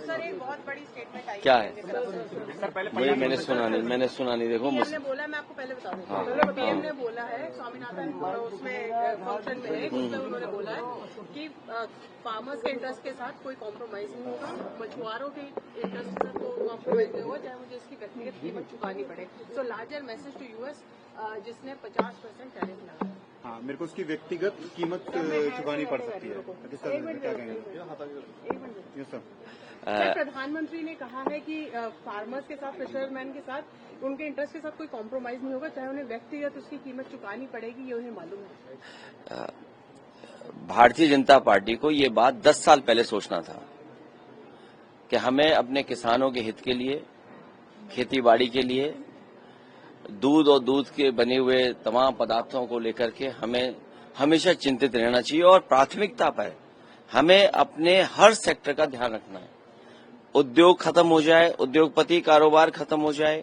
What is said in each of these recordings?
Sir एक बहुत बड़ी स्टेटमेंट आई क्या है? मुझे मैंने सुना नहीं। देखो मुझे बोला, मैं आपको पहले बता दूं। पीएम ने बोला है स्वामीनाथन उसमें फंक्शन में है, उसमें उन्होंने बोला है कि फार्मर्स के इंटरेस्ट के साथ कोई कॉम्प्रोमाइज नहीं होगा, मछुआरों के इंटरेस्ट के साथ कोई कॉम्प्रोमाइज नहीं होगा, चाहे मुझे इसकी व्यक्तिगत कीमत चुकानी पड़े। सो लार्जर मैसेज टू यूएस जिसने 50% टैरिफ लगाया। हाँ, मेरे को उसकी व्यक्तिगत कीमत चुकानी पड़ सकती है। क्या कहेंगे? सर, प्रधानमंत्री ने कहा है कि फार्मर्स के साथ, फिशरमैन के साथ, उनके इंटरेस्ट के साथ कोई कॉम्प्रोमाइज नहीं होगा, चाहे उन्हें व्यक्तिगत उसकी कीमत चुकानी पड़ेगी, ये उन्हें मालूम है। भारतीय जनता पार्टी को ये बात 10 साल पहले सोचना था कि हमें अपने किसानों के हित के लिए, खेतीबाड़ी के लिए, दूध और दूध के बने हुए तमाम पदार्थों को लेकर के हमें हमेशा चिंतित रहना चाहिए और प्राथमिकता पर हमें अपने हर सेक्टर का ध्यान रखना है। उद्योग खत्म हो जाए, उद्योगपति कारोबार खत्म हो जाए,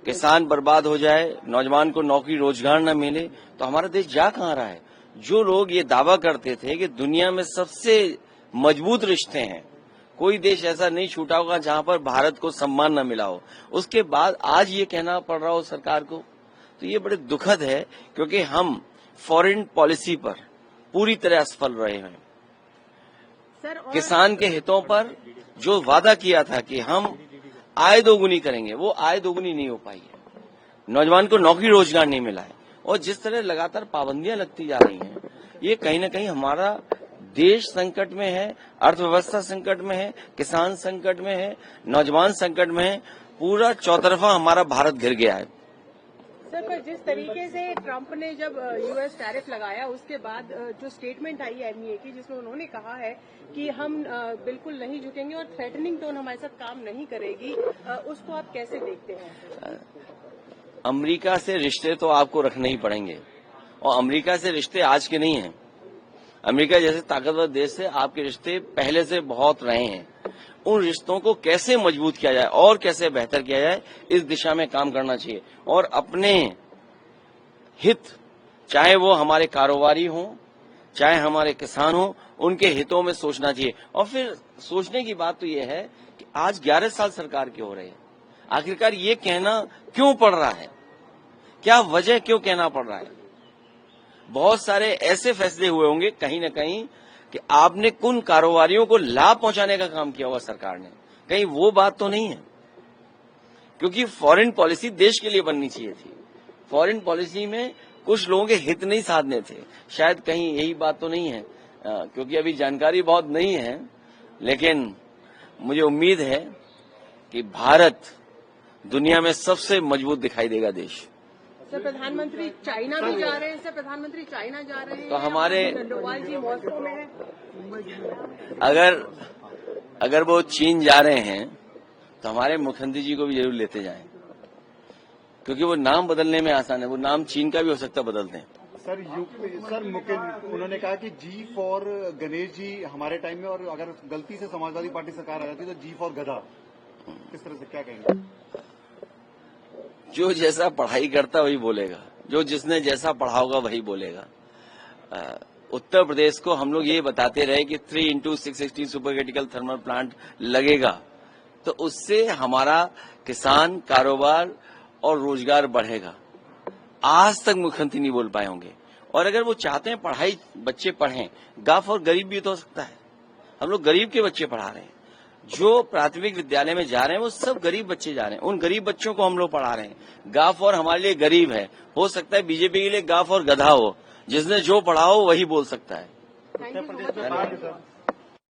किसान बर्बाद हो जाए, नौजवान को नौकरी रोजगार न मिले, तो हमारा देश जा कहां रहा है? जो लोग ये दावा करते थे कि दुनिया में सबसे मजबूत रिश्ते हैं, कोई देश ऐसा नहीं छूटा होगा जहां पर भारत को सम्मान न मिला हो, उसके बाद आज ये कहना पड़ रहा हो सरकार को, तो ये बड़े दुखद है, क्योंकि हम फॉरेन पॉलिसी पर पूरी तरह असफल रहे हैं। किसान के हितों पर जो वादा किया था कि हम आय दोगुनी करेंगे, वो आय दोगुनी नहीं हो पाई है। नौजवान को नौकरी रोजगार नहीं मिला है, और जिस तरह लगातार पाबंदियां लगती जा रही हैं, ये कहीं न कहीं हमारा देश संकट में है, अर्थव्यवस्था संकट में है, किसान संकट में है, नौजवान संकट में है, पूरा चौतरफा हमारा भारत घिर गया है। सर, पर जिस तरीके से ट्रंप ने जब यूएस टैरिफ लगाया, उसके बाद जो स्टेटमेंट आई एमईए की, जिसमें उन्होंने कहा है कि हम बिल्कुल नहीं झुकेंगे और थ्रेटनिंग टोन हमारे साथ काम नहीं करेगी, उसको आप कैसे देखते हैं? अमेरिका से रिश्ते तो आपको रखने ही पड़ेंगे, और अमेरिका से रिश्ते आज के नहीं हैं। अमेरिका जैसे ताकतवर देश से आपके रिश्ते पहले से बहुत रहे हैं। उन रिश्तों को कैसे मजबूत किया जाए और कैसे बेहतर किया जाए, इस दिशा में काम करना चाहिए, और अपने हित, चाहे वो हमारे कारोबारी हों, चाहे हमारे किसान हों, उनके हितों में सोचना चाहिए। और फिर सोचने की बात तो ये है कि आज 11 साल सरकार के हो रहे हैं, आखिरकार ये कहना क्यों पड़ रहा है, क्या वजह, क्यों कहना पड़ रहा है? बहुत सारे ऐसे फैसले हुए होंगे कहीं न कहीं कि आपने कुन कारोबारियों को लाभ पहुंचाने का काम किया होगा सरकार ने, कहीं वो बात तो नहीं है? क्योंकि फॉरेन पॉलिसी देश के लिए बननी चाहिए थी, फॉरेन पॉलिसी में कुछ लोगों के हित नहीं साधने थे, शायद कहीं यही बात तो नहीं है, क्योंकि अभी जानकारी बहुत नहीं है, लेकिन मुझे उम्मीद है कि भारत दुनिया में सबसे मजबूत दिखाई देगा देश। सर, प्रधानमंत्री चाइना भी जा रहे हैं, तो हमारे डोवाल जी मॉस्को में है। अगर वो चीन जा रहे हैं तो हमारे मुख्यमंत्री जी को भी जरूर लेते जाएं, क्योंकि वो नाम बदलने में आसान है, वो नाम चीन का भी हो सकता है, बदल दें। सर, उन्होंने कहा कि जी फॉर गणेश जी हमारे टाइम में, और अगर गलती से समाजवादी पार्टी सरकार आ जाती तो जी फॉर गधा, किस तरह से, क्या कहेंगे? जो जैसा पढ़ाई करता वही बोलेगा, जो जिसने जैसा पढ़ा होगा वही बोलेगा। उत्तर प्रदेश को हम लोग ये बताते रहे कि 3x660 super critical thermal plant लगेगा, तो उससे हमारा किसान, कारोबार और रोजगार बढ़ेगा। आज तक मुख्यमंत्री नहीं बोल पाए होंगे, और अगर वो चाहते हैं पढ़ाई बच्चे पढ़ें, गाफ और गरीब भी तो हो सकता है। हम लोग गरीब के बच्चे पढ़ा रहे हैं, जो प्राथमिक विद्यालय में जा रहे हैं वो सब गरीब बच्चे जा रहे हैं, उन गरीब बच्चों को हम लोग पढ़ा रहे हैं। गाफ और हमारे लिए गरीब है, हो सकता है बीजेपी के लिए गाफ और गधा हो, जिसने जो पढ़ा हो वही बोल सकता है।